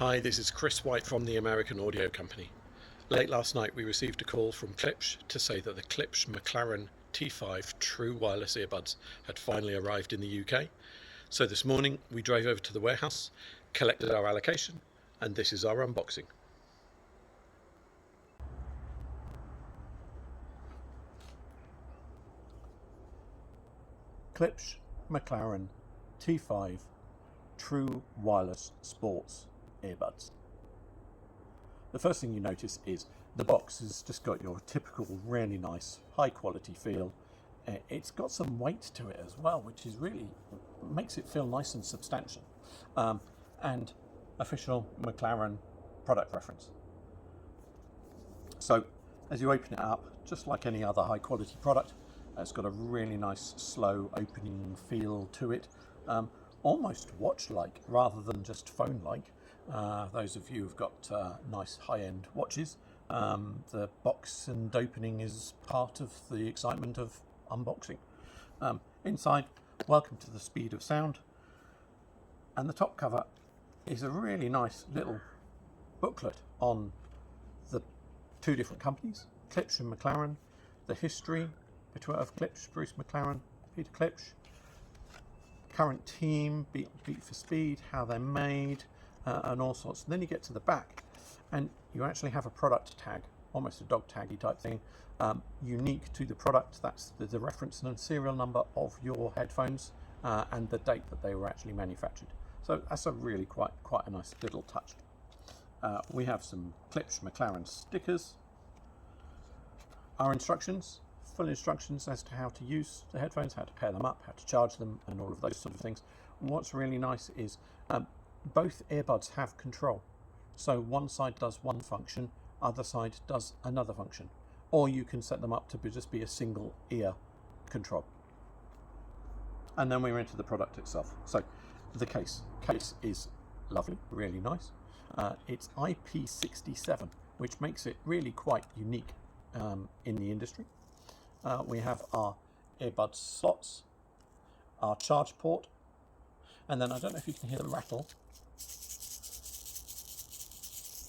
Hi, this is Chris White from the American Audio Company. Late last night we received a call from Klipsch to say that the Klipsch Mclaren T5 true wireless earbuds had finally arrived in the UK. So this morning we drove over to the warehouse, collected our allocation, and this is our unboxing. Klipsch Mclaren T5 True Wireless Sports Earbuds. The first thing you notice is the box has just got your typical really nice high quality feel. It's got some weight to it as well, which is really makes it feel nice and substantial, and official Mclaren product reference. So as you open it up, just like any other high quality product, it's got a really nice slow opening feel to it, almost watch-like rather than just phone-like. Those of you who've got nice high-end watches, the box and opening is part of the excitement of unboxing. Inside, welcome to the speed of sound, and the top cover is a really nice little booklet on the two different companies, Klipsch and Mclaren, the history of Klipsch, Bruce Mclaren, Peter Klipsch, current team, Beat for Speed, how they're made, and all sorts. And then you get to the back and you actually have a product tag, almost a dog taggy type thing, unique to the product. That's the reference and serial number of your headphones, and the date that they were actually manufactured. So that's a really quite a nice little touch. We have some Klipsch Mclaren stickers, our instructions, full instructions as to how to use the headphones, how to pair them up, how to charge them, and all of those sort of things. What's really nice is both earbuds have control. So one side does one function, other side does another function. Or you can set them up to just be a single ear control. And then we're into the product itself. So the case is lovely, really nice. It's IP67, which makes it really quite unique in the industry. We have our earbud slots, our charge port, and then I don't know if you can hear the rattle,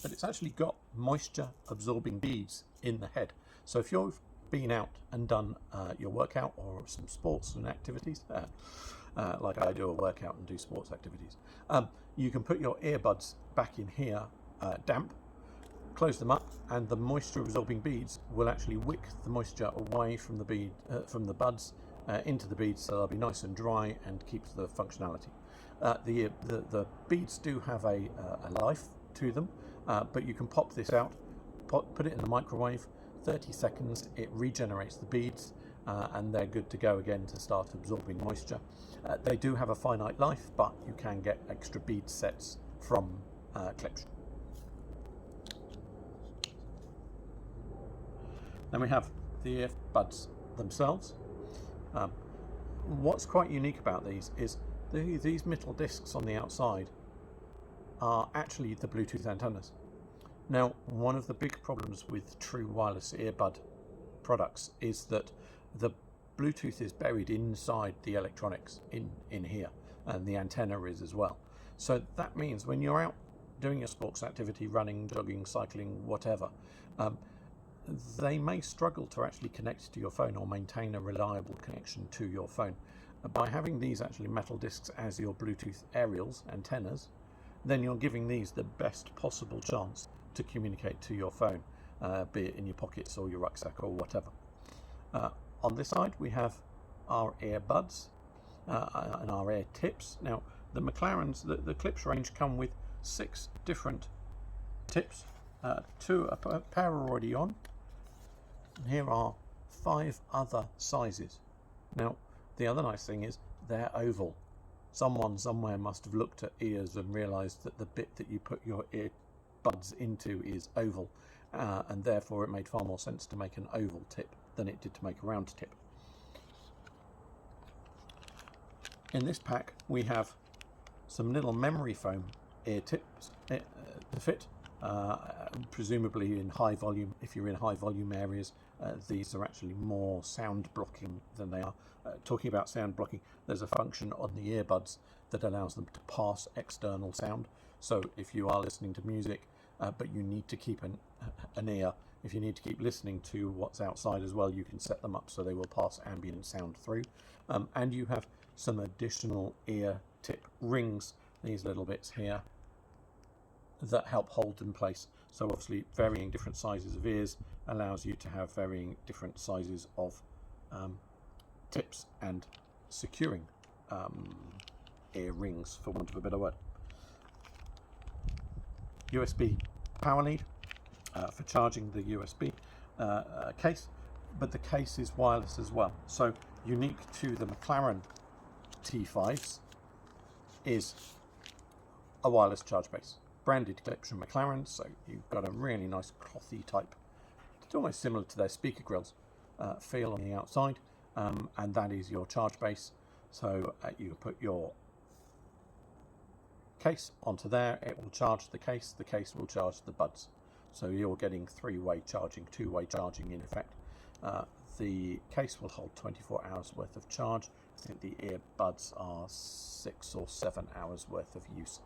but it's actually got moisture absorbing beads in the head. So if you've been out and done your workout or some sports and activities, like I do a workout and do sports activities, you can put your earbuds back in here damp, close them up, and the moisture absorbing beads will actually wick the moisture away from the bead, from the buds into the beads, so they'll be nice and dry and keeps the functionality. The beads do have a life to them, but you can pop this out, put it in the microwave, 30 seconds, it regenerates the beads, and they're good to go again to start absorbing moisture. They do have a finite life, but you can get extra bead sets from Klipsch. Then we have the earbuds themselves. What's quite unique about these is these metal discs on the outside are actually the Bluetooth antennas. Now, one of the big problems with true wireless earbud products is that the Bluetooth is buried inside the electronics in here, and the antenna is as well. So that means when you're out doing your sports activity, running, jogging, cycling, whatever, they may struggle to actually connect to your phone or maintain a reliable connection to your phone. By having these actually metal discs as your Bluetooth aerials, antennas, then you're giving these the best possible chance to communicate to your phone, be it in your pockets or your rucksack or whatever. On this side we have our earbuds and our ear tips. Now the Mclarens, the Klipsch range come with 6 different tips. A pair are already on, and here are 5 other sizes. Now the other nice thing is they're oval. Someone somewhere must have looked at ears and realized that the bit that you put your earbuds into is oval, and therefore it made far more sense to make an oval tip than it did to make a round tip. In this pack we have some little memory foam ear tips to fit, presumably in high volume. If you're in high volume areas, these are actually more sound blocking than they are. Talking about sound blocking, there's a function on the earbuds that allows them to pass external sound. So if you are listening to music, but you need to keep an ear, if you need to keep listening to what's outside as well, you can set them up so they will pass ambient sound through. And you have some additional ear tip rings, these little bits here, that help hold in place. So obviously varying different sizes of ears allows you to have varying different sizes of tips and securing ear rings, for want of a better word. USB power lead for charging the USB case, but the case is wireless as well. So unique to the Mclaren T5s is a wireless charge base, branded Klipsch and Mclaren, so you've got a really nice clothy type, it's almost similar to their speaker grills feel on the outside, and that is your charge base. So you put your case onto there, it will charge the case will charge the buds. So you're getting two-way charging in effect. The case will hold 24 hours worth of charge. I think the earbuds are 6 or 7 hours worth of use.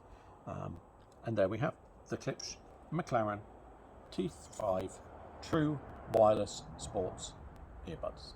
And there we have the Klipsch Mclaren T5 True Wireless Sports Earbuds.